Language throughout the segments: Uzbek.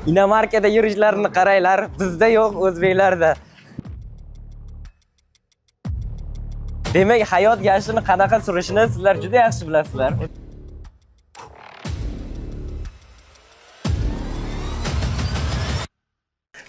Dinamarkada yurishlarini qaranglar, bizda yo'q, o'zbeklarda. Demak, hayot gashini qanaqa surishini sizlar juda yaxshi bilasizlar.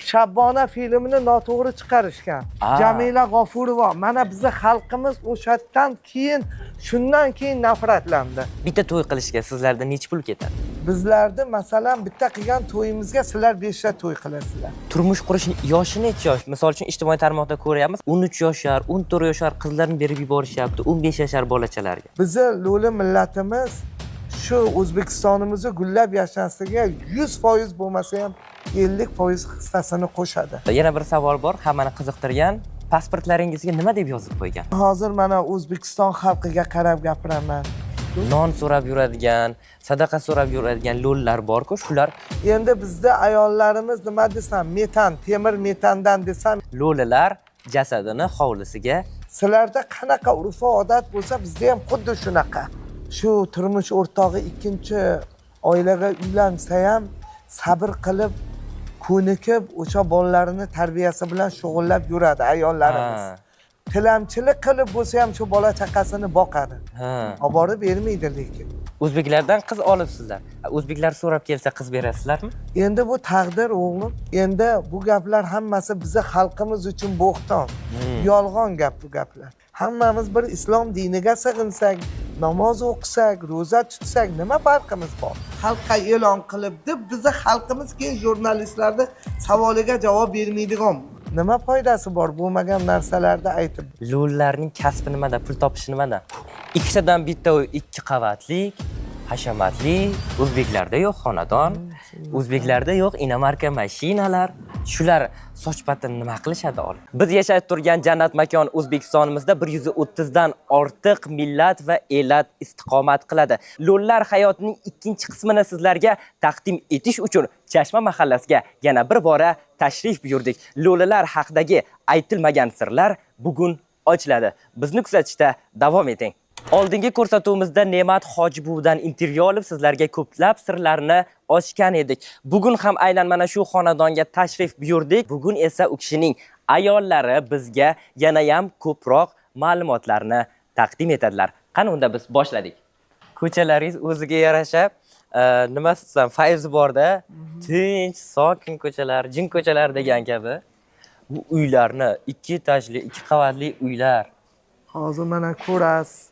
Shabbona filmini noto'g'ri chiqarishgan. Jamila G'ofurova. Mana bizning xalqimiz o'shadan keyin, shundan keyin nafratlandi. Bitta to'y qilishga sizlarda necha pul ketadi? Bizlarda masalan bitta qilgan to'yimizga sizlar 5 ta to'y qilasizlar. Turmush qurishning yoshi necha yosh? Misol uchun ijtimoiy tarmoqda ko'ryapmiz, 13 yoshlar, 14 yoshlar qizlarni berib yuborishyapti, 15 yoshlar bolachalarga. Bizni lo'li millatimiz shu O'zbekistonimizni gullab yashashligiga 100% bo'lmasa ham 50% hissasini qo'shadi. Yana bir savol bor, hammani qiziqtirgan. Pasportlaringizga nima deb yozib qo'ygan? Hozir mana O'zbekiston xalqiga qarab gapiraman. Non so'rab yuradigan, sadaqa so'rab yuradigan lo'llar bor-ku, shular Endi bizda ayollarimiz nima desam, metan, temir metandan desam, lo'lilar jasadini hovlisiga sizlarda qanaqa urf-odat bo'lsa, bizda ham xuddi shunaqa. Shu turmush o'rtog'i ikkinchi oilaga uylansa ham sabr qilib, ko'nikib, o'sha bolalarini tarbiyasi bilan shug'ullab yuradi ayollarimiz. Tilamchilik qilib bo'lsa ham shu bola chaqasini boqadi. Olib borib bermaydi lekin. O'zbeklardan qiz olibsizlar. O'zbeklar so'rab kelsa qiz berasizlarmi? Endi bu taqdir o'g'lim. Endi bu gaplar hammasi bizning xalqimiz uchun bo'xton. Yolg'on gap bu gaplar. Hammamiz bir islom diniga sig'insak, namoz o'qisak, ro'za tutsak, nima farqimiz bor? Xalqqa e'lon qilib deb bizning xalqimiz keyin jurnalistlarning savoliga javob bermaydigan. Nima foydasi bor bo'lmagan narsalarni aytib? Lo'llarning kasbi nimada, pul topishi nimada? Ikkitadan bitta uy 2 qavatlik, hashamatli, o'zbeklarda yo'q xonadon, o'zbeklarda yo'q inomarka mashinalar. Shular sochpatini nima qilishadi olib? Biz yashab turgan jannat makon O'zbekistonimizda 130 dan ortiq millat va elat istiqomat qiladi. Lo'llar hayotining ikkinchi qismini sizlarga taqdim etish uchun Chashma mahallasiga yana bir bora tashrif buyurdik. Lo'lilar haqidagi aytilmagan sirlar bugun ochiladi. Bizni kuzatishda davom eting. Oldingi ko'rsatuvimizda Ne'mat Hojibuvidan intervyu olib sizlarga ko'plab sirlarni ochgan edik. Bugun ham aynan mana shu xonadonga tashrif buyurdik. Bugun esa u kishining ayollari bizga yana ham ko'proq ma'lumotlarni taqdim etadilar. Qani unda biz boshladik. Ko'chalaringiz o'ziga yarasha nima desam, fayzi borda, tinch, sokin ko'chalar, jin ko'chalar degan kabi. Bu uylarni 2 etajli, 2 qavatli uylar. Hozir mana ko'rasiz.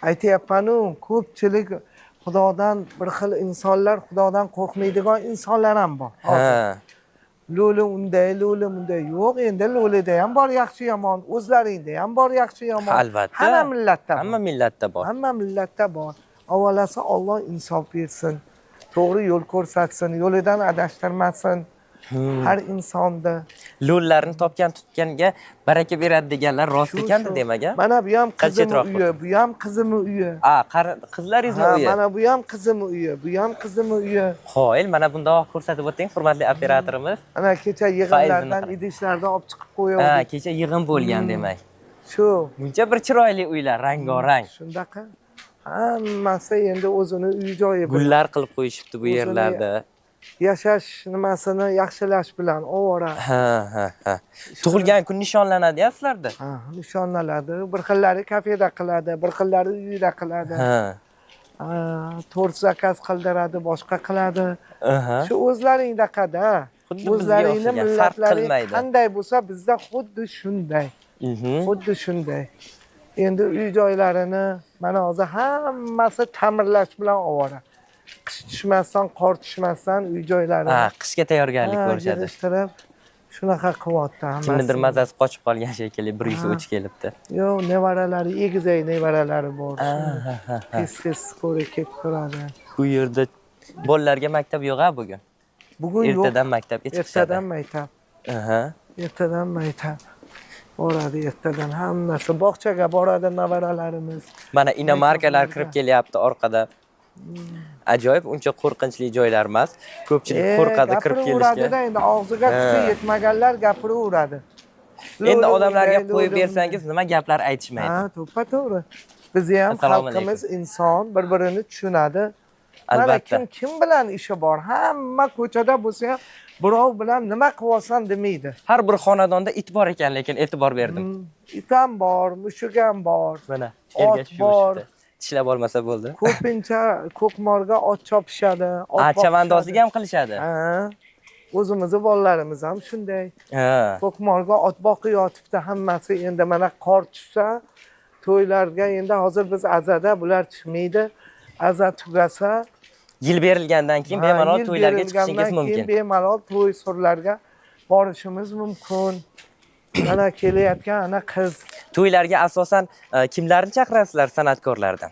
Aytayapman-ku, ko'pchilik Xudodan bir xil insonlar, Xudodan qo'rqmaydigan insonlar ham bor. Lo'li unday, lo'li bunday yo'q. Endi lo'lida ham bor yaxshi yomon, o'zlaringda ham bor yaxshi yomon. Albatta. Hamma millatda bor. Hamma millatda bor. Hamma millatda bor. Avvalasi Alloh insof bersin, to'g'ri yo'l ko'rsatsin, yo'lidan adashtirmasin. Har insonni. Lo'llarni topgan tutganga baraka beradi deganlar rost ekan-da demaga. Mana bu ham qizim uyi, bu ham qizim uyi. Qizlaringizni uyi. Mana bu ham qizim uyi, bu ham qizim uyi. Qo'yil, mana bundoq ko'rsatib o'ting, hurmatli operatorimiz. Ana kecha yig'inlardan idishlardan olib chiqib qo'ydik. Kecha yig'in bo'lgan demak. Shu. Buncha bir chiroyli uylar, rang-rang. Shundaqa. Hammasi endi o'zini uy-joyi bilan. Gullar qilib qo'yishibdi bu yerlarda. Yashash nimasini yaxshilash bilan ovora. Tug'ilgan kun nishonlanadi-ya sizlarda? Nishonlanadi. Bir xillari kafeda qiladi, bir xillari uyida qiladi. To'rt zakaz qildiradi, boshqa qiladi. Shu o'zlaringdaqada. O'zlaringning millatlaring qanday bo'lsa, bizda xuddi shunday. Xuddi shunday. Endi uy-joylarini mana hozir hammasi ta'mirlash bilan ovora. Qish tushmasdan, qor tushmasdan uy-joylarini qishga tayyorgarlik ko'rishadi. Shunaqa qilyapti hammasi. Kimnidir mazasi qochib qolgan shekilli, bir yuzi o'ch kelibdi. Yo'q, nevaralari, egizak nevaralari bor. Tez-tez ko'ra ketib turadi. Bu yerda bolalarga maktab yo'q-a bugun? Bugun yo'q. Ertadan maktabga chiqishadi. Ertadan maktab. Ertadan maktab. Boradi ertadan hammasi. Bog'chaga boradi nevaralarimiz. Mana inomarkalar kirib kelyapti orqada. Ajoyib, uncha qo'rqinchli joylar emas. Ko'pchilik qo'rqadi kirib kelishga. Endi og'ziga tusi yetmaganlar gapiraveradi. Endi odamlarga qo'yib bersangiz nima gaplar aytishmaydi. To'ppa-to'g'ri. Biz ham xalqimiz inson, bir-birini tushunadi. Mana albatta. kim bilan ishi bor? Hamma ko'chada bo'lsa ham birov bilan nima qilyapsan demaydi. Har bir xonadonda it bor ekan, lekin e'tibor berdim. It ham bor, mushuk ham bor. Mana, Ot ergash bor. yurishibdi. Tishlab olmasa bo'ldi. Ko'pincha ko'kmorga ot chopishadi, ot boqishadi. Chavandozlik ham qilishadi. Ha. O'zimizni bolalarimiz ham shunday. Ha. Ko'kmorga ot boqib yotibdi hammasi. Endi mana qor tushsa, to'ylarga endi hozir biz azada bular chiqmaydi. Aza tugasa, Yil berilgandan keyin bemalol to'ylarga chiqishingiz mumkin. Keyin bemalol to'y surlarga borishimiz mumkin. Mana kelayotgan ana qiz. To'ylarga asosan kimlarni chaqirasizlar san'atkorlardan?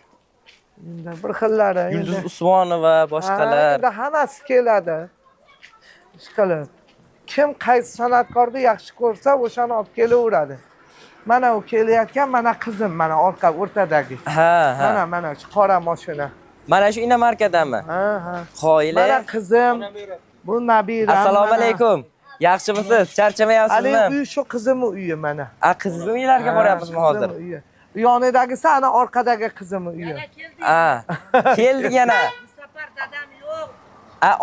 Endi bir xillari. Yulduz Usmonova, boshqalar. Endi hammasi keladi. Ishqilib. Kim qaysi san'atkorni yaxshi ko'rsa, o'shani olib kelaveradi. Mana u kelayotgan, mana qizim, mana orqa o'rtadagi. Ha. Mana shu qora mashina. Mana shu Inamarkadami? Ha. Qoyila. Mana qizim. Bu Nabira. Assalomu alaykum. Yaxshimisiz? Charchamayapsizmi? Ali uy shu qizimning uyi mana. Qizizni uylarga boryapmizmi hozir? Yonidagisi ana orqadagi qizimning uyi. Keldik yana. Bu safar dadam yo'q.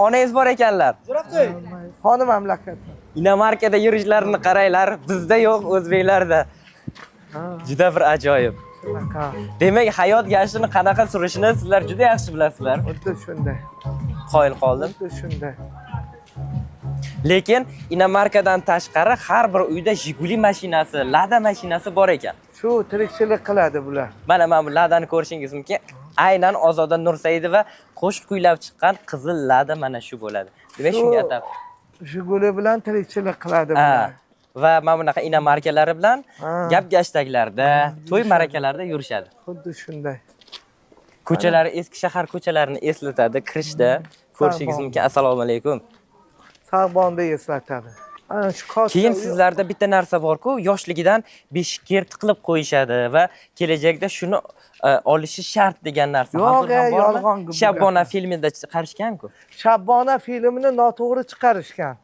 Onangiz bor ekanlar. Xoni mamlakat. Inamarkada yurishlarini qaranglar, bizda yo'q, o'zbeklarda. Juda bir ajoyib. Shunaqa. Demak, hayot gashini qanaqa surishini sizlar juda yaxshi bilasizlar. Xuddi shunday. Qoyil qoldim. Xuddi shunday. Lekin Inamarkadan tashqari har bir uyda Jiguli mashinasi, Lada mashinasi bor ekan. Shu tirikchilik qiladi bular. Mana bu Ladani ko'rishingiz mumkin. Aynan Ozoda Nursaidova qo'shiq kuylab chiqqan qizil Lada mana shu bo'ladi. Demak, shunga atab. Jiguli bilan tirikchilik qiladi bular. Va mana bunaqa Inamarkalari bilan gap-gashtaklarda, to'y marakalarda yurishadi. Xuddi shunday. Ko'chalari eski shahar ko'chalarini eslatadi, kirishda ko'rishingiz mumkin. Assalomu alaykum. Sog'bonni eslatadi. Ana shu Keyin sizlarda bitta narsa bor-ku, yoshligidan beshikka qilib qo'yishadi va kelajakda shuni olishi shart degan narsa. Yo'q, yolg'on. Shabbona filmida chiqarishgan-ku. Shabbona filmini noto'g'ri chiqarishgan.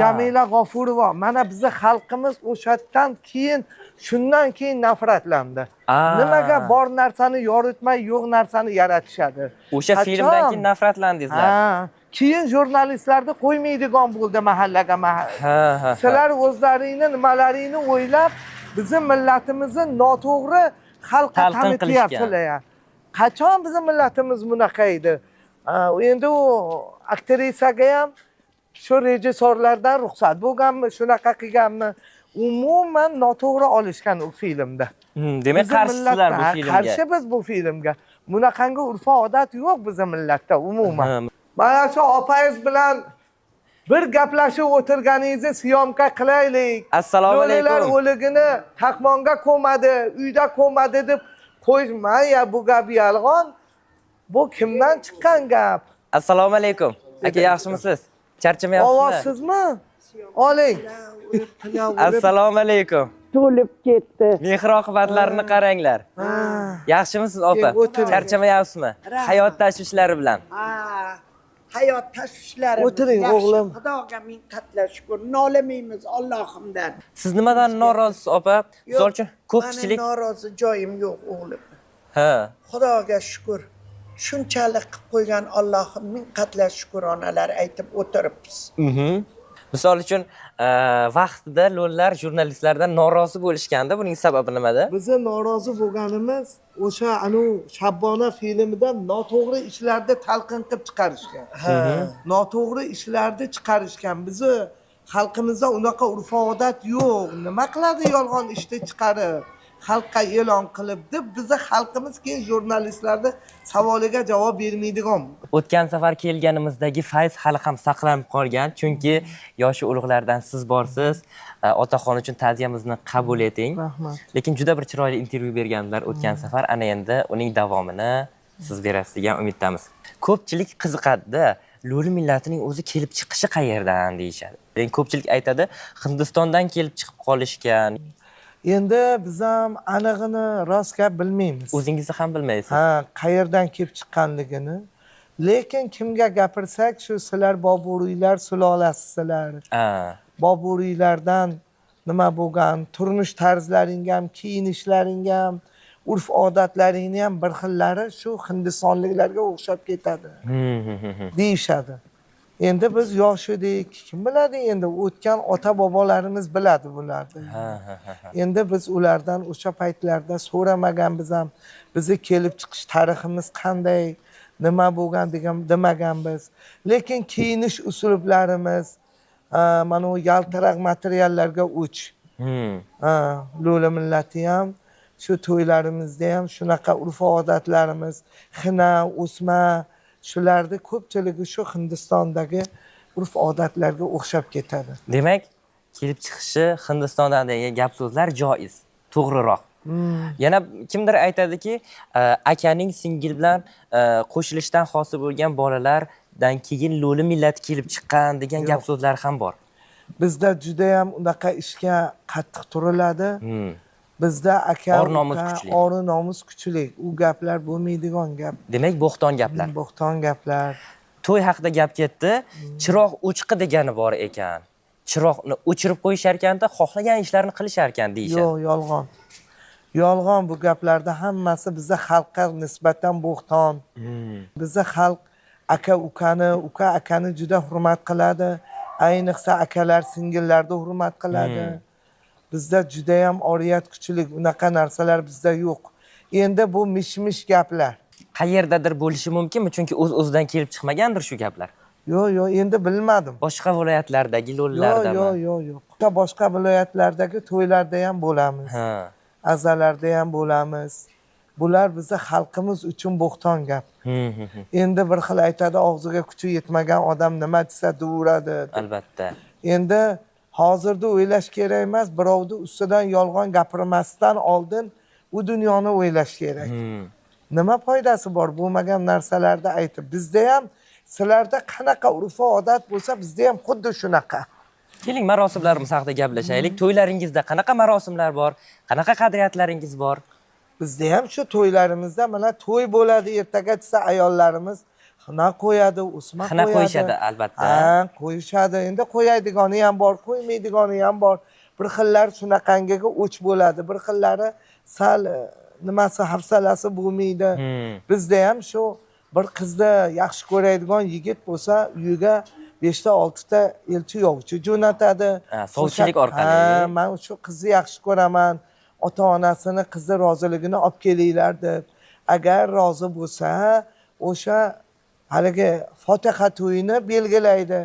Jamila G'ofurova. Mana bizning xalqimiz o'shadan keyin, shundan keyin nafratlandi. Nimaga bor narsani yoritmay, yo'q narsani yaratishadi? O'sha filmdan keyin nafratlandingizlar. Keyin jurnalistlarni qo'ymaydigan bo'ldi mahallaga mahalla. Sizlar o'zlaringni nimalaringni o'ylab, bizning millatimizni noto'g'ri xalqqa tanityapsizlar. Qachon bizning millatimiz bunaqa edi? Endi u aktrisaga ham shu rejissorlardan ruxsat bo'lganmi, shunaqa qilganmi? Umuman noto'g'ri olishgan u filmda. Demak, qarshisizlar bu filmga. Qarshi biz bu filmga. Bunaqangi urf-odat yo'q bizning millatda umuman. Mana shu opangiz bilan bir gaplashib o'tirganingizni syomka qilaylik. Assalomu alaykum. Lo'lilar o'ligini taqmonga ko'madi, uyda ko'madi deb qo'yishmang ya, bu gap yolg'on. Bu kimdan chiqqan gap? Assalomu alaykum. Aka, yaxshimisiz? Charchamayapsizmi? Ovozsizmi? Oling. Assalomu alaykum. To'lib ketdi. Mehr-oqibatlarini qaranglar. Yaxshimisiz, opa? Charchamayapsizmi? Hayot tashvishlari bilan. Hayot tashvishlari. O'tiring, o'g'lim. Xudoga ming qatla shukr. Nolamaymiz Allohimdan. Siz nimadan norozisiz, opa? Misol uchun ko'pchilik norozi joyim yo'q, o'g'lim. Xudoga shukr. Shunchalik qilib qo'ygan Allohim ming qatla shukronalar aytib o'tiribmiz. Misol uchun vaqtida lo'llar jurnalistlardan norozi bo'lishganda, buning sababi nimada? Bizni norozi bo'lganimiz o'sha Shabbona filmida noto'g'ri ishlarni talqin qilib chiqarishgan. Noto'g'ri ishlarni chiqarishgan. Bizni xalqimizda unaqa urf-odat yo'q. Nima qiladi yolg'on ishni chiqarib? Xalqqa e'lon qilib deb bizni xalqimiz keyin jurnalistlarni savoliga javob bermaydigan. O'tgan safar kelganimizdagi fayz hali ham saqlanib qolgan, chunki yoshi ulug'lardan siz borsiz. Otaxon uchun ta'ziyamizni qabul eting. Rahmat. Lekin juda bir chiroyli intervyu berganlar o'tgan safar. Ana endi uning davomini siz berasiz degan umiddamiz. Ko'pchilik qiziqadi. Lo'li millatining o'zi kelib chiqishi qayerdan deyishadi. Ko'pchilik aytadi, Hindistondan kelib chiqib qolishgan. Endi biz ham anig'ini rost gap bilmaymiz. O'zingizni ham bilmaysiz. Qayerdan kelib chiqqanligini. Lekin kimga gapirsak, shu sizlar Boburiylar sulolasizlar. Boburiylardan nima bo'lgan, turmush tarzlaring ham, kiyinishlaring ham, urf odatlaringni ham bir xillari shu hindistonliklarga o'xshab ketadi deyishadi. Endi biz yosh edik, kim biladi endi o'tgan ota bobolarimiz biladi bularni. Endi biz ulardan o'sha paytlarda so'ramaganmiz ham, bizni kelib chiqish tariximiz qanday, nima bo'lgan degan demaganmiz. Lekin kiyinish uslublarimiz mana u yaltiroq materiallarga uch. Lo'li millati ham shu to'ylarimizda ham shunaqa urf odatlarimiz, xina, o'sma shularni ko'pchiligi shu Hindistondagi urf odatlarga o'xshab ketadi. Demak, kelib chiqishi Hindistondan degan gap so'zlar joiz, to'g'riroq. Yana kimdir aytadiki, akaning singil bilan qo'shilishdan hosil bo'lgan bolalardan keyin lo'li millat kelib chiqqan degan gap so'zlar ham bor. Bizda juda ham unaqa ishga qattiq turiladi. Bizda aka or nomus kuchli. Or nomus kuchli. U gaplar bo'lmaydigan gap. Demak, bo'xton gaplar. Bo'xton gaplar. To'y haqida gap ketdi. Chiroq o'chqi degani bor ekan. Chiroqni o'chirib qo'yishar ekanda, xohlagan ishlarni qilishar ekan deyishadi. Yo'q, yolg'on. Yolg'on bu gaplarda hammasi bizda xalqqa nisbatan bo'xton. Bizda xalq uka akani juda hurmat qiladi. Ayniqsa akalar singillarni hurmat qiladi. Bizda juda ham oriyat kuchli, unaqa narsalar bizda yo'q. Endi bu mish-mish gaplar. Qayerdadir bo'lishi mumkinmi? Chunki o'z-o'zidan kelib chiqmagandir shu gaplar. Yo'q, endi bilmadim. Boshqa viloyatlardagi lo'lilardami? Yo'q. Boshqa viloyatlardagi to'ylarda ham bo'lamiz. Azalarda ham bo'lamiz. Bular bizni xalqimiz uchun bo'xton gap. Endi bir xil aytadi, og'ziga kuchi yetmagan odam nima desa duraveradi. Albatta. Endi hozirda o'ylash kerak emas, birovni ustidan yolg'on gapirmasdan oldin u dunyoni o'ylash kerak. Nima foydasi bor bo'lmagan narsalarni aytib? Bizda ham sizlarda qanaqa urf odat bo'lsa, bizda ham xuddi shunaqa. Keling, marosimlarimiz haqida gaplashaylik. To'ylaringizda qanaqa marosimlar bor? Qanaqa qadriyatlaringiz bor? Bizda ham shu to'ylarimizda mana to'y bo'ladi, ertaga desa ayollarimiz xina qo'yadi, o'sma qo'yadi. Xina qo'yishadi albatta. Qo'yishadi. Endi qo'yadigan ham bor, qo'ymaydigani ham bor. Bir xillar shunaqangiga o'ch bo'ladi, bir xillari sal nimasi hafsalasi bo'lmaydi. Bizda ham shu bir qizni yaxshi ko'radigan yigit bo'lsa, uyiga 5 ta 6 ta elchi yovchi jo'natadi. Sovchilik orqali. Men shu qizni yaxshi ko'raman. Ota-onasini qizi roziligini olib kelinglar deb. Agar rozi bo'lsa, o'sha haligi Fotiha to'yini belgilaydi.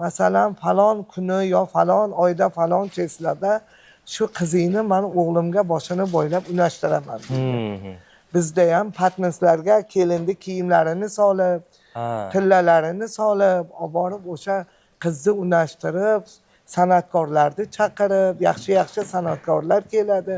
Masalan, falon kuni yo falon oyda falon cheslada shu qizingni men o'g'limga boshini bo'ylab unashtiraman. Bizda ham patnislarga kelinni kiyimlarini solib, tillalarini solib, olib borib o'sha qizni unashtirib, san'atkorlarni chaqirib, yaxshi san'atkorlar keladi.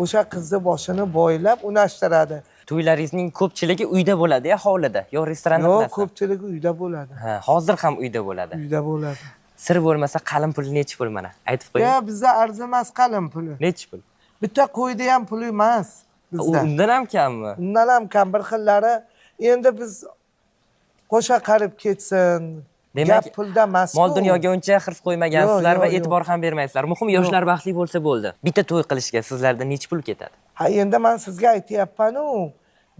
O'sha qizni boshini bo'ylab unashtiradi. To'ylaringizning ko'pchiligi uyda bo'ladi-ya, hovlida, yo restoranda qilasizmi? Yo'q, ko'pchiligi uyda bo'ladi. Hozir ham uyda bo'ladi. Uyda bo'ladi. Sir bo'lmasa qalin pul nechi pul mana? Aytib qo'ying. Ya, bizda arzimas qalin puli. Nechi pul? Bitta qo'yda ham puli emas bizda. Undan ham kammi? Undan ham kam bir xillari. Endi biz qo'sha qarib ketsin. Gap pulda emas. Mol dunyoga uncha xirs qo'ymagansizlar va e'tibor ham bermaysizlar. Muhim yoshlar baxtli bo'lsa bo'ldi. Bitta to'y qilishga sizlarda necha pul ketadi? Endi men sizga aytyapman-ku,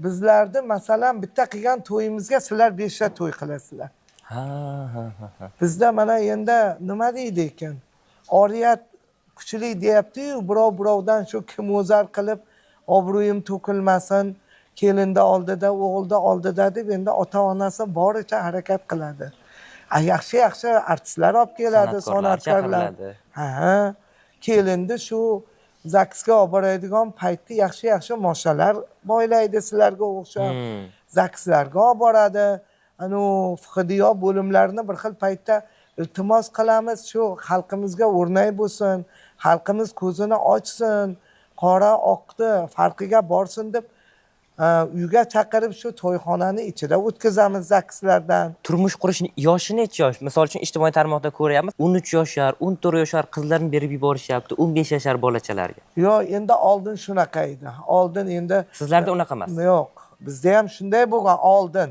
bizlarda masalan bitta qilgan to'yimizga sizlar 5 ta to'y qilasizlar. Bizda mana endi nima deydi ekan? Oriyat kuchli deyapti-yu, birovdan shu kimozar qilib obro'yim to'kilmasin, kelinda oldida, o'g'ilda oldida deb endi ota-onasi boricha harakat qiladi. Yaxshi artistlar olib keladi, san'atkorlar. Kelindi shu zaksga olib boradigan paytda yaxshi moshalar boylaydi sizlarga o'xshab. Zakslarga olib boradi. Anu fiqhiyo bo'limlarini bir xil paytda iltimos qilamiz, shu xalqimizga o'rnak bo'lsin, xalqimiz ko'zini ochsin, qora oqni farqiga borsin deb uyga chaqirib shu to'yxonani ichida o'tkazamiz zakslardan. Turmush qurishni yoshi necha yosh? Misol uchun ijtimoiy tarmoqda ko'ryapmiz, 13 yoshlar, 14 yoshlar qizlarni berib yuborishyapti, 15 yoshlar bolachalarga. Yo'q, endi oldin shunaqa edi. Oldin endi sizlarda unaqa emas. Yo'q, bizda ham shunday bo'lgan oldin.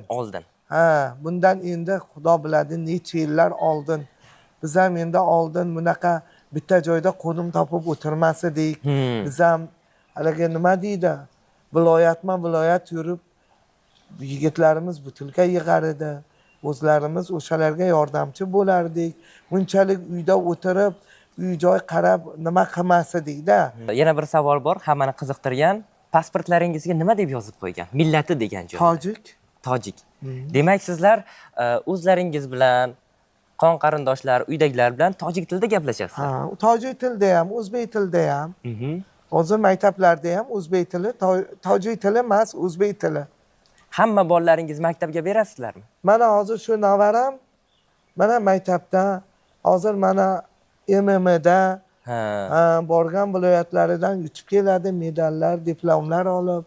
Bundan endi Xudo biladi necha yillar oldin. Biz ham endi oldin bunaqa bitta joyda qo'nim topib o'tirmas edik. Biz ham haligi nima deydi, viloyatma viloyat yurib yigitlarimiz butilka yig'ar edi, o'zlarimiz o'shalarga yordamchi bo'lardik, bunchalik uyda o'tirib uy joy qarab nima qilmas edikda. Yana bir savol bor, hammani qiziqtirgan. Pasportlaringizga nima deb yozib qo'ygan? Millati degan joy. Tojik. Tojik. Demak, sizlar o'zlaringiz bilan qon qarindoshlar, uydagilar bilan tojik tilida gaplashasiz. Ha, tojik tilida ham, o'zbek tilida ham. Hozir maktablarda ham o'zbek tili, tojik tili emas, o'zbek tili. Hamma bolalaringiz maktabga berasizlarmi? Mana hozir shu navaram mana maktabda, hozir mana MMda borgan viloyatlaridan yutib keladi, medallar, diplomlar olib.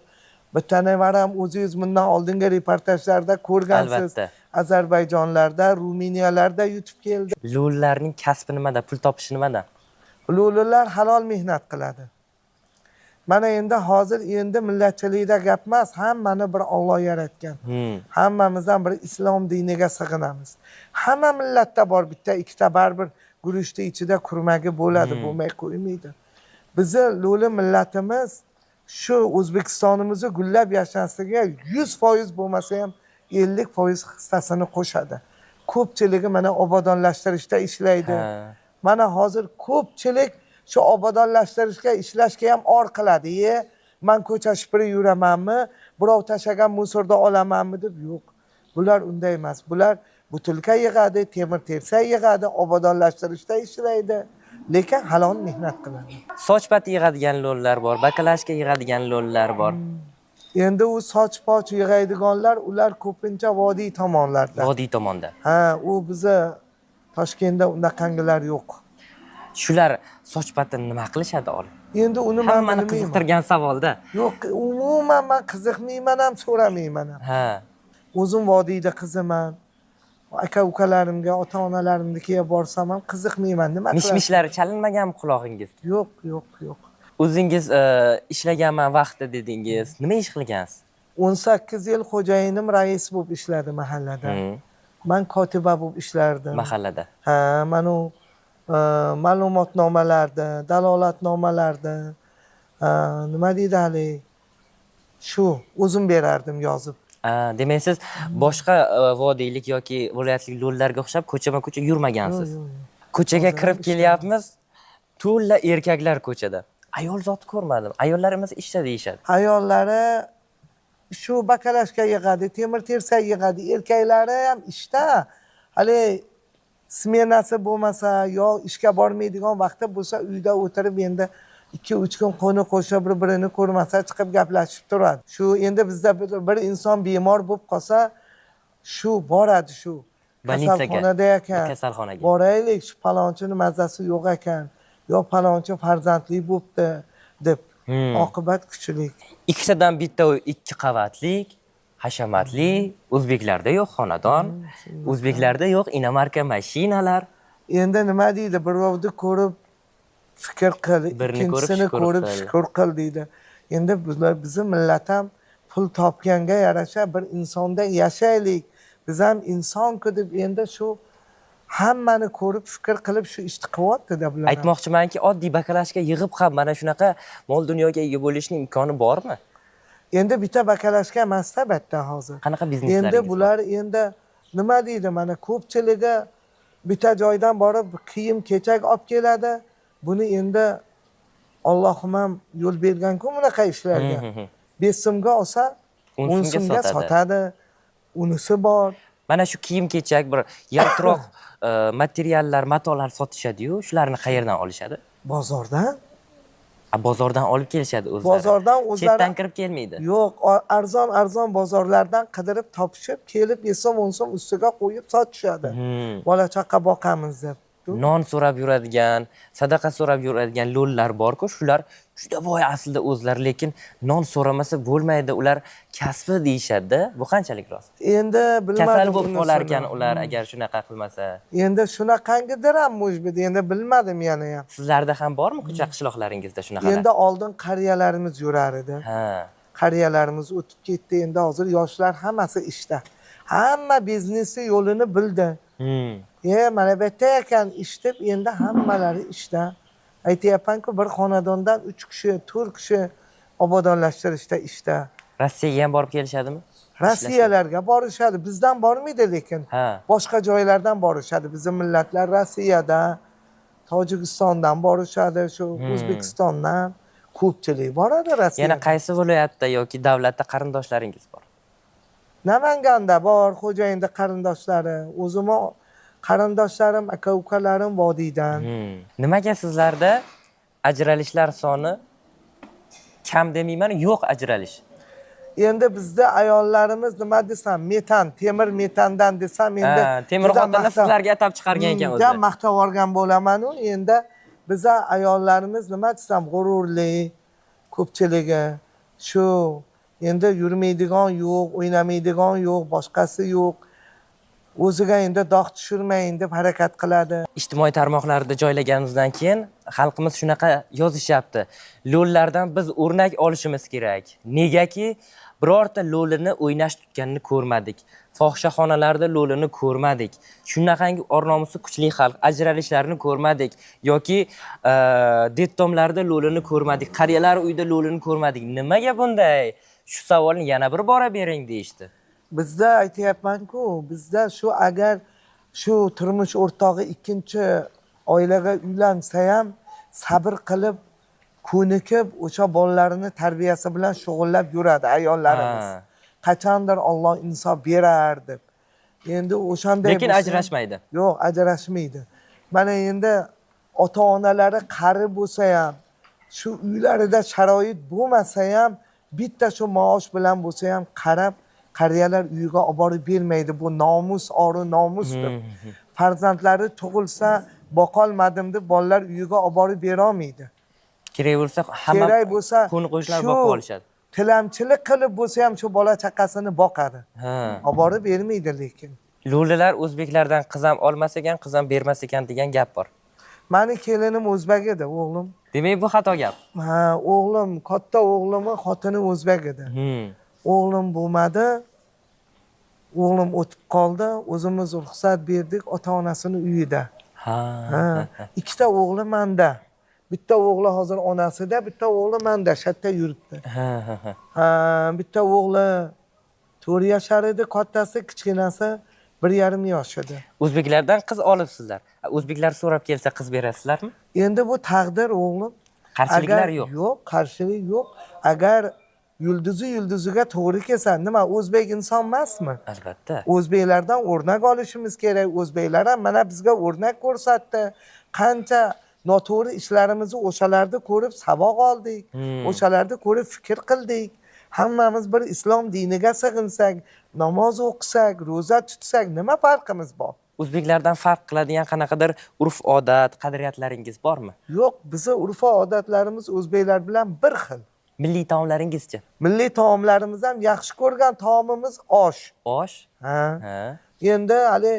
Bitta nevaram o'zingiz bundan oldingi reportajlarda ko'rgansiz. Albatta. Ozarbayjonlarda, Ruminiyalarda yutib keldi. Lo'lilarning kasbi nimada, pul topishi nimada? Lo'lilar halol mehnat qiladi. Mana endi hozir millatchilikda gap emas, hammani bir Alloh yaratgan. Hammamizdan bir islom diniga sig'inamiz. Hamma millatda bor bitta ikkita baribir guruchni ichida kurmagi bo'ladi, bo'lmay qo'ymaydi. Bizi lo'li millatimiz shu O'zbekistonimizni gullab yashashiga 100% bo'lmasa ham 50% hissasini qo'shadi. Ko'pchiligi mana obodonlashtirishda ishlaydi. Mana hozir ko'pchilik shu obodonlashtirishga ishlashga ham or qiladi. Men ko'cha supurib yuramanmi, birov tashagan musorda olamanmi deb yo'q. Bular unday emas. Bular butilka yig'adi, temir tersak yig'adi, obodonlashtirishda ishlaydi, lekin halol mehnat qiladi. Soch pat yig'adigan lo'lilar bor, bakalashka yig'adigan lo'lilar bor. Endi u soch poch yig'adiganlar ular ko'pincha vodiy tomonlarda. Vodiy tomonda. Ha, u biza Toshkentda unaqangilar yo'q. Shular soch patini nima qilishadi olib? Endi uni men hammani qiziqtirgan savolda. Yo'q, umuman men qiziqmayman ham, so'ramayman ham. Ha. O'zim vodiyda qizaman. Aka-ukalarimga, ota-onalarimnikiga borsam ham qiziqmayman. Nima qilasiz? Mishmishlari chalinmaganmi qulog'ingiz? Yo'q, yo'q, yo'q. O'zingiz ishlaganman vaqtda dedingiz. Nima ish qilgansiz? 18 yil xo'jayinim rais bo'lib ishladi mahallada. Men kotiba bo'lib ishlardim. Mahallada. Ha, mana ma'lumotnomalarda, dalolatnomalarda, nima deydi hali? Shu o'zim berardim yozib. Demak, siz boshqa vodiylik yoki viloyatlik lo'lilarga o'xshab ko'chama-ko'cha yurmagansiz. Ko'chaga kirib kelyapmiz, to'la erkaklar ko'chada. Ayol zot ko'rmadim. Ayollarimiz ishda deyishadi. Ayollari shu bakalashka yig'adi, temir tersak yig'adi, erkaklari ham ishda. Hali smenasi bo'lmasa, yo ishga bormaydigan vaqti bo'lsa, uyda o'tirib endi 2-3 kun qo'ni qo'shib bir-birini ko'rmasa chiqib gaplashib turadi. Shu endi bizda bir inson bemor bo'lib qolsa, shu boradi shu kasalxonada ekan. Kasalxonaga. Boraylik, shu palonchini mazasi yo'q ekan, yo palonchi farzandli bo'libdi deb. Oqibat kuchli. Ikkitadan bitta 2 qavatlik, hashamatli, o'zbeklarda yo'q xonadon, o'zbeklarda yo'q inomarka mashinalar. Endi nima deydi, birovni ko'rib fikr qil, ikkinchisini ko'rib shukur qil deydi. Endi bizning millat ham pul topganga yarasha bir insonda yashaylik. Biz ham inson-ku deb endi shu hammani ko'rib fikr qilib shu ishni qilyapti-da bular. Aytmoqchimanki, oddiy bakalashka yig'ib ham mana shunaqa mol dunyoga ega bo'lishning imkoni bormi? Endi bitta bakalashka emasda bitta hozir. Qanaqa bizneslaringiz endi bular endi nima deydi, mana ko'pchiligi bitta joydan borib kiyim-kechak olib keladi. Buni endi Allohim ham yo'l bergan-ku bunaqa ishlarga. 5 so'mga olsa, 10 so'mga sotadi. Unisi bor. Mana shu kiyim-kechak bir yaltiroq materiallar, matolar sotishadi-yu, shularni qayerdan olishadi? Bozordan. Bozordan olib kelishadi o'zlari. Bozordan o'zlari. Chetdan kirib kelmaydi. Yo'q, arzon bozorlardan qidirib topishib, kelib 5 so'm 10 so'm ustiga qo'yib sotishadi. Bola chaqa boqamiz deb. Non so'rab yuradigan, sadaqa so'rab yuradigan lo'llar bor-ku, shular juda boy aslida o'zlari, lekin non so'ramasa bo'lmaydi, ular kasbi deyishadi. Bu qanchalik rost? Endi bilmadim. Kasal bo'lib qolar ekan ular agar shunaqa qilmasa. Endi shunaqangidir ham mujbid, endi bilmadim yana ham. Sizlarda ham bormi ko'cha qishloqlaringizda shunaqa? Endi oldin qariyalarimiz yurar edi. Ha. Qariyalarimiz o'tib ketdi, endi hozir yoshlar hammasi ishda. Hamma biznesi yo'lini bildi. Mana bu yerda ekan ish deb endi hammalari ishda. Aytayapman-ku, bir xonadondan 3 kishi, 4 kishi obodonlashtirishda ishda. Rossiyaga ham borib kelishadimi? Rossiyalarga borishadi. Bizdan bormaydi lekin. Ha. Boshqa joylardan borishadi. Bizim millatlar Rossiyada, Tojikistondan borishadi, shu O'zbekistondan ko'pchilik boradi Rossiyaga. Yana qaysi viloyatda yoki davlatda qarindoshlaringiz bor? Namanganda bor, Xo'jayinda qarindoshlari, o'zim qarindoshlarim, aka-ukalarim vodiydan. Nimaga sizlarda ajralishlar soni kam demayman, yo'q ajralish? Endi bizda ayollarimiz nima desam, temir metandan desam, endi temir xotinni sizlarga atab chiqargan ekan o'zi. Juda maqtab olgan bo'laman-u, endi biza ayollarimiz nima desam, g'ururli, ko'pchiligi shu endi yurmaydigan yo'q, o'ynamaydigan yo'q, boshqasi yo'q. O'ziga endi dog' tushirmayin deb harakat qiladi. Ijtimoiy tarmoqlarda joylaganimizdan keyin xalqimiz shunaqa yozishyapti. Lo'llardan biz o'rnak olishimiz kerak. Negaki birorta lo'lini o'ynash tutganini ko'rmadik. Fohishaxonalarda lo'lini ko'rmadik. Shunaqangi or-nomusi kuchli xalq ajralishlarni ko'rmadik yoki dettomlarda lo'lini ko'rmadik. Qariyalar uyida lo'lini ko'rmadik. Nimaga bunday? Shu savolni yana bir bora bering deyishdi. Bizda aytayapman-ku, bizda shu agar shu turmush o'rtog'i ikkinchi oilaga uylansa ham sabr qilib, ko'nikib, o'sha bolalarini tarbiyasi bilan shug'ullab yuradi ayollarimiz. Qachondir Alloh insof berar deb. Endi o'shanday lekin ajrashmaydi. Yo'q, ajrashmaydi. Mana endi ota-onalari qari bo'lsa ham, shu uylarida sharoit bo'lmasa ham, bitta shu maosh bilan bo'lsa ham qarab qariyalar uyiga olib borib bermaydi. Bu nomus, oru nomusdir. Farzandlari tug'ilsa, boqolmadim deb bolalar uyiga olib borib bera olmaydi. Kerak bo'lsa hamma qo'ni qo'shnilar boqib olishadi. Tilamchilik qilib bo'lsa ham shu bola chaqasini boqadi. Olib borib bermaydi lekin. Lo'lilar o'zbeklardan qiz ham olmas ekan, qiz ham bermas ekan degan gap bor. Mani kelinim o'zbek edi, o'g'lim. Demak, bu xato gap. Ha, o'g'lim, katta o'g'limni xotini o'zbek edi. O'g'lim bo'lmadi. O'g'lim o'tib qoldi. O'zimiz ruxsat berdik ota-onasini uyida. Ikkita o'g'li menda. Bitta o'g'li hozir onasida, bitta o'g'li menda, shatda yuribdi. Bitta o'g'li 4 yashar edi, kattasi, kichkinasi 1,5 yosh edi. O'zbeklardan qiz olibsizlar. O'zbeklar so'rab kelsa qiz berasizlarmi? Endi bu taqdir o'g'lim. Qarshiliklar yo'q. Yo'q, qarshilik yo'q. Agar yulduziga to'g'ri kelsa, nima o'zbek inson emasmi? Albatta. O'zbeklardan o'rnak olishimiz kerak. O'zbeklar ham mana bizga o'rnak ko'rsatdi. Qancha noto'g'ri ishlarimizni o'shalarda ko'rib saboq oldik. O'shalarda ko'rib fikr qildik. Hammamiz bir islom diniga sig'insak, namoz o'qisak, ro'za tutsak, nima farqimiz bor? O'zbeklardan farq qiladigan qanaqadir urf-odat, qadriyatlaringiz bormi? Yo'q, bizning urf-odatlarimiz o'zbeklar bilan bir xil. Milliy taomlaringizchi? Milliy taomlarimiz ham yaxshi ko'rgan taomimiz osh. Osh? Ha. Endi hali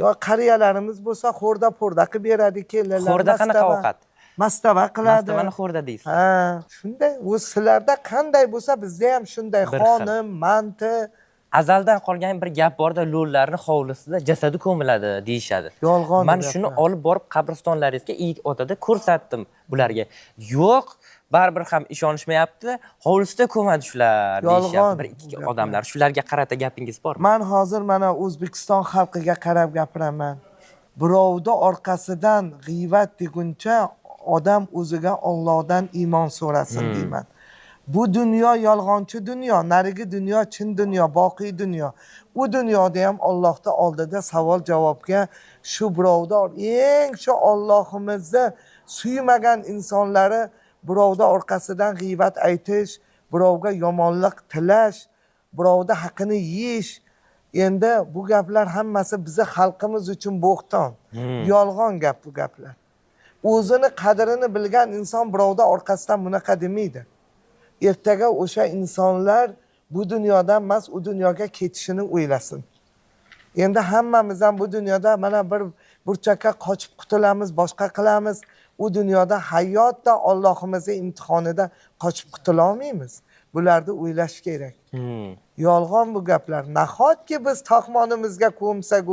yo qariyalarimiz bo'lsa xo'rda-po'rda qilib beradi, kelinlar. Xo'rda qanaqa ovqat? Mastava qiladi. Mastavani xo'rda deysiz. Ha, shunday. O'z sizlarda qanday bo'lsa, bizda ham shunday xonim, manti. Azaldan qolgan bir gap borda, lo'llarni hovlisida jasadi ko'miladi deyishadi. Yolg'on. Men shuni olib borib qabristonlaringizga ilk otada ko'rsatdim bularga. Yo'q, baribir ham ishonishmayapti. Hovlisida ko'madi shular deyishadi. Bir ikki odamlar. Shularga qarata gapingiz bormi? Men hozir mana O'zbekiston xalqiga qarab gapiraman. Birovda orqasidan g'iybat deguncha odam o'ziga Allohdan iymon so'rasin deyman. Bu dunyo yolg'onchi dunyo, narigi dunyo chin dunyo, boqiy dunyo. U dunyoda ham Allohning oldida savol javobga shu birovda eng shu Allohimizni suymagan insonlari birovda orqasidan g'iybat aytish, birovga yomonlik tilash, birovda haqini yeyish. Endi bu gaplar hammasi bizning xalqimiz uchun bo'xton. Yolg'on gap bu gaplar. O'zini qadrini bilgan inson birovda orqasidan bunaqa demaydi. Ertaga o'sha insonlar bu dunyodan emas, u dunyoga ketishini o'ylasin. Endi hammamiz ham bu dunyoda mana bir burchakka qochib qutulamiz, boshqa qilamiz. U dunyoda hayotda Allohimizning imtihonida qochib qutula olmaymiz. Bularni o'ylash kerak. Yolg'on bu gaplar. Nahotki biz to'xmonimizga ko'msak,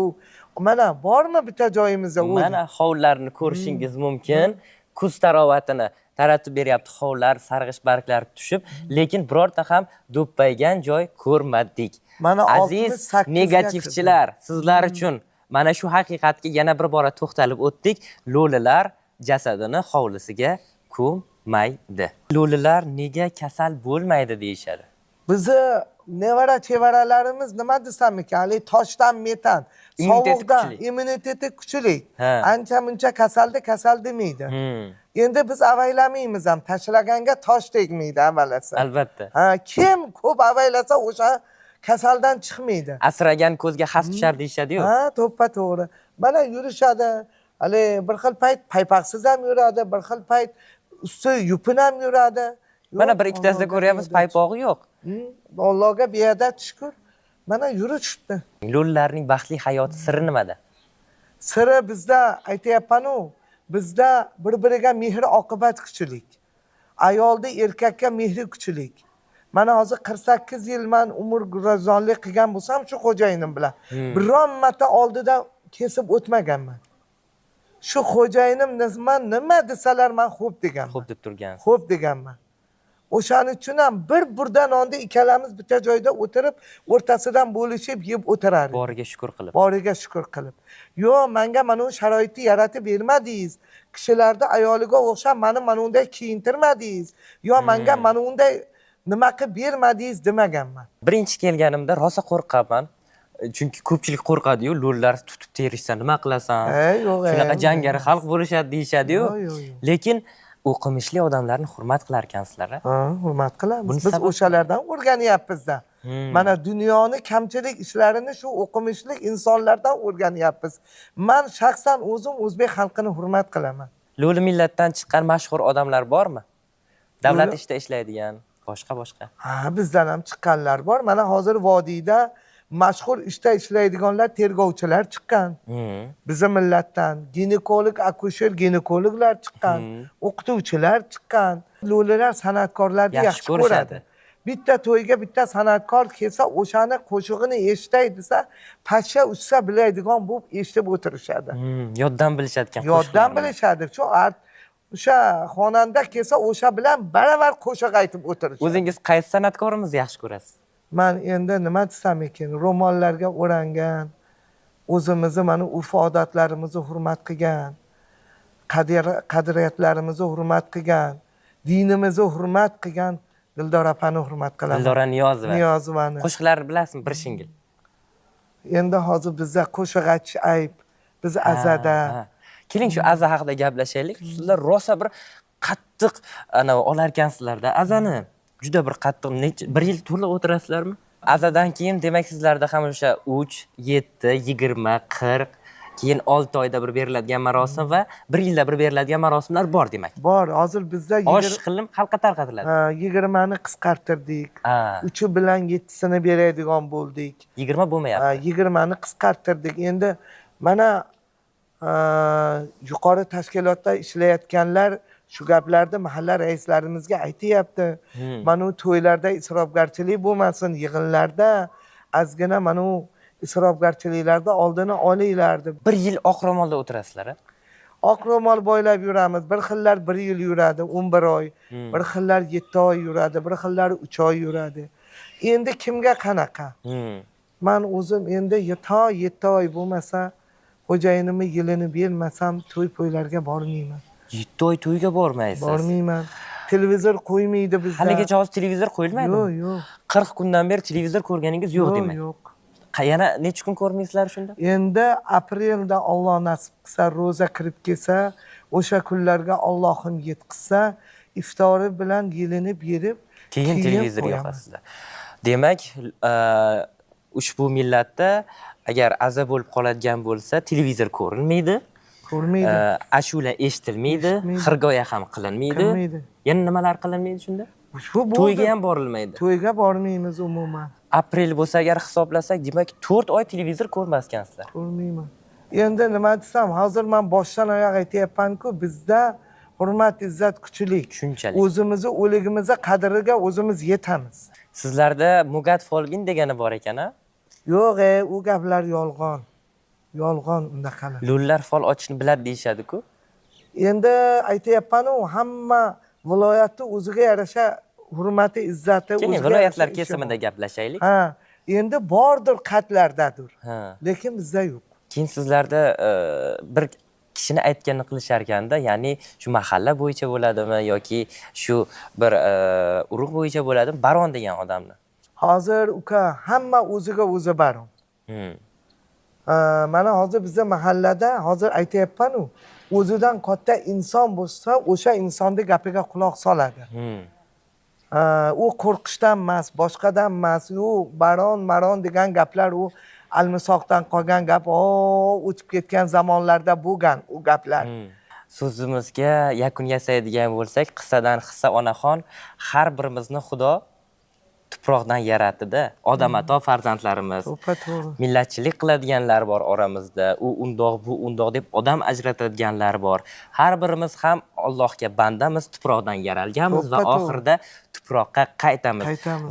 mana bormi bitta joyimizda? Mana hovlilarni ko'rishingiz mumkin. Kuz tarovatini taratib beryapti, hovlar, sarg'ish barglar tushib, lekin birorta ham do'ppaygan joy ko'rmadik. Mana Aziz 68 ga negativchilar, sizlar uchun mana shu haqiqatga yana bir bora to'xtalib o'tdik. Lo'lilar jasadini hovlisiga ko'mmaydi. Lo'lilar nega kasal bo'lmaydi deyishadi. Bizi nevara chevaralarimiz nima desam ekan, hali toshdan metan, Immuniteti sovuqdan kuchli. immuniteti kuchli. Ha. Ancha muncha kasal demaydi. Endi biz avaylamaymiz ham, tashlaganga tosh tegmaydi avvalasa. Albatta. Ha, kim ko'p avaylasa o'sha kasaldan chiqmaydi. Asragan ko'zga xas tushar deyishadi-yu. Ha, to'ppa to'g'ri. Mana yurishadi. Hali bir xil payt paypaqsiz ham yuradi, bir xil payt usti yupun ham yuradi. Mana bir ikkitasida ko'ryapmiz, paypog'i yo'q. Allohga beadat shukr. Mana yurishibdi. Lo'lilarning baxtli hayoti siri nimada? Siri bizda aytayapman-ku, bizda bir-biriga mehr oqibat kuchlik. Ayolda erkakka mehri kuchlik. Mana hozir 48 yil men umr gurazonlik qilgan bo'lsam shu xo'jayinim bilan biron marta oldidan kesib o'tmaganman. Shu xo'jayinim nima desalar men xo'p deganman. Xo'p deb turgan. Xo'p deganman. O'shaning uchun ham bir burda nonni ikkalamiz bitta joyda o'tirib, o'rtasidan bo'lishib yeb o'tirardik. Boriga shukr qilib. Boriga shukr qilib. Yo, menga mana shu sharoitni yaratib bermadingiz. Kishilarda ayoliga o'xshab meni mana unday kiyintirmadingiz. Yo, menga mana unday nima qilib bermadingiz demaganman. Birinchi kelganimda rosa qo'rqaman. Chunki ko'pchilik qo'rqadi-yu, lo'lilar tutib terishsa nima qilasan? Yo'q, Shunaqa jangari xalq bo'lishadi deyshadi-yu. Yo'q. Lekin o'qimishli odamlarni hurmat qilar ekansizlar. Ha, hurmat qilamiz. Biz o'shalardan o'rganyapmiz-da. Mana dunyoni kamchilik ishlarini shu o'qimishli insonlardan o'rganyapmiz. Men shaxsan o'zim o'zbek xalqini hurmat qilaman. Lo'li millatdan chiqqan mashhur odamlar bormi? Davlat ishida ishlaydigan, boshqa. Ha, bizdan ham chiqqanlar bor. Mana hozir vodiyda mashhur ishda ishlaydiganlar, tergovchilar chiqqan. Bizim millatdan ginekolog, akusher ginekologlar chiqqan, o'qituvchilar chiqqan. Lo'lilar san'atkorlarni yaxshi ko'radi. Bitta to'yga bitta san'atkor kelsa, o'shani qo'shig'ini eshitay desa, pashsha uchsa biladigan bo'lib eshitib o'tirishadi. Yoddan bilishadi ekan. Yoddan bilishadi. Shu o'sha xonanda kelsa, o'sha bilan baravar qo'shiq aytib o'tirishadi. O'zingiz qaysi san'atkorimizni yaxshi ko'rasiz? Men endi nima desam ekan, ro'mollarga o'rangan, o'zimizni mana urf-odatlarimizni hurmat qilgan, qadriyatlarimizni hurmat qilgan, dinimizni hurmat qilgan Dildora opani hurmat qilaman. Dildora Niyozova. Niyozovani. Qo'shiqlarini bilasizmi? Bir shingil. Endi hozir bizda qo'shiq aytish ayb. Biz azada. Keling shu aza haqida gaplashaylik. Sizlar rosa bir qattiq olar ekansizlar-da azani. Juda bir qattiq, bir yil to'liq o'tirasizlarmi? Azadan keyin demak sizlarda ham o'sha 3, 7, 20, 40, keyin 6 oyda bir beriladigan marosim va 1 yilda bir beriladigan marosimlar bor demak. Bor. Hozir bizda osh qilinib xalqqa tarqatiladi. 20 ni qisqartirdik. 3 bilan 7sini beradigan bo'ldik. 20 bo'lmayapti. 20 ni qisqartirdik. Endi mana yuqori tashkilotda ishlayotganlar shu gaplarni mahalla raislarimizga aytayapti. Mana to'ylarda isrofgarchilik bo'lmasin, yig'inlarda ozgina mana isrofgarchiliklarda oldini olinglar deb. 1 yil oq ro'molda o'tirasizlar. Oq ro'mol boylab yuramiz. Bir xillar 1 yil yuradi, 11 oy. Bir xillar 7 oy yuradi, bir xillar 3 oy yuradi. Endi kimga qanaqa? Men o'zim endi 7 oy bo'lmasa, xo'jayinimni yilini bermasam, to'y-po'ylarga bormayman. 7 oy to'yga bormaysiz. Bormayman. Televizor qo'ymaydi bizda. Haligacha hozir televizor qo'yilmaydimi? Yo'q. 40 kundan beri televizor ko'rganingiz yo'q demak. Yo'q. Yana necha kun ko'rmaysizlar shunda? Endi aprelda Alloh nasib qilsa, ro'za kirib kelsa, o'sha kunlarga Allohim yetkazsa, iftori bilan yelinib berib, keyin televizor yoqasizlar. Demak, ushbu millatda agar aza bo'lib qoladigan bo'lsa, televizor ko'rilmaydi. Ashula eshitilmaydi, xirgoya ham qilinmaydi. Yana nimalar qilinmaydi shunda? To'yga ham borilmaydi. To'yga bormaymiz umuman. Aprel bo'lsa agar hisoblasak, demak 4 oy televizor ko'rmasgansizlar. Ko'rmayman. Endi nima desam, hozir men boshdan oyoq aytayapman-ku, bizda hurmat, izzat kuchlik. Shunchalik. O'zimizni o'ligimizni qadriga o'zimiz yetamiz. Sizlarda Mugat Folgin degani bor ekan-a? Yo'q, u gaplar yolg'on. Yolg'on undaqalar. Lo'lilar fol ochishni biladi deyshadi-ku. Endi aytayapman-ku, hamma viloyatni o'ziga yarasha hurmati, izzati, Keling, o'ziga viloyatlar yarasha ishi kesimida bor. gaplashaylik. Ha, endi bordir qatlardadir. Ha. Lekin bizda yo'q. Keyin sizlarda bir kishini aytganini qilishar ekanda, ya'ni shu mahalla bo'yicha bo'ladimi yoki shu bir urug' bo'yicha bo'ladimi, baron degan odamni. Hozir uka hamma o'ziga o'zi baron. Mana hozir bizda mahallada hozir aytayapman-ku, o'zidan katta inson bo'lsa, o'sha insonning gapiga quloq soladi. U qo'rqishdan emas, boshqadan emas, u baron degan gaplar u almisoqdan qolgan gap, o'tib ketgan zamonlarda bo'lgan u gaplar. So'zimizga yakun yasaydigan bo'lsak, qissadan hissa onaxon har birimizni Xudo tuproqdan yaratdi-da. Odam-ato farzandlarimiz. To'g'ri. Millatchilik qiladiganlar bor oramizda. U undoq, bu undoq deb odam ajratadiganlar bor. Har birimiz ham Allohga bandamiz, tuproqdan yaralganmiz va oxirida tuproqqa qaytamiz.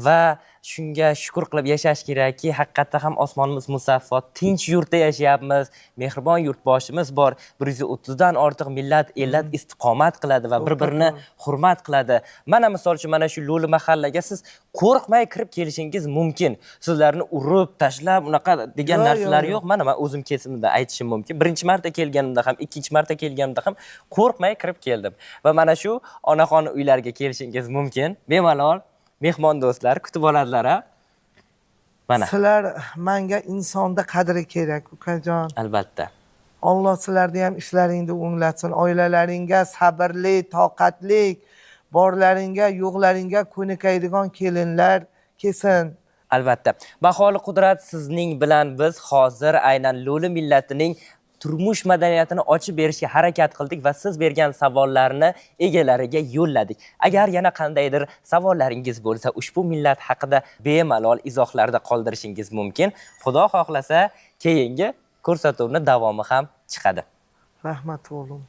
Va shunga shukr qilib yashash kerakki, haqiqatda ham osmonimiz musaffo, tinch yurtda yashayapmiz, mehribon yurtboshimiz bor. 130 dan ortiq millat, ellat istiqomat qiladi va bir-birini hurmat qiladi. Mana misol uchun mana shu Lo'li mahallaga siz qo'rqmay kirib kelishingiz mumkin. Sizlarni urib, tashlab, unaqa degan narsalar yo'q. Mana men o'zim kesimda aytishim mumkin. Birinchi marta kelganimda ham, ikkinchi marta kelganimda ham qo'rqmay kirib keldim. Va mana shu onaxon uylariga kelishingiz mumkin. Bemalol mehmon do'stlar kutib oladilar. Mana. Sizlar menga insonda qadri kerak, ukajon. Albatta. Alloh sizlarni ham ishlaringni o'nglatsin. Oilalaringga sabrli, toqatli, borlaringga, yo'qlaringga ko'nikaydigan kelinlar kelsin. Albatta. Baholi qudrat, sizning bilan biz hozir aynan Lo'li millatining turmush madaniyatini ochib berishga harakat qildik va siz bergan savollarni egalariga yo'lladik. Agar yana qandaydir savollaringiz bo'lsa, ushbu millat haqida bemalol izohlarda qoldirishingiz mumkin. Xudo xohlasa, keyingi ko'rsatuvning davomi ham chiqadi. Rahmat o'g'lim.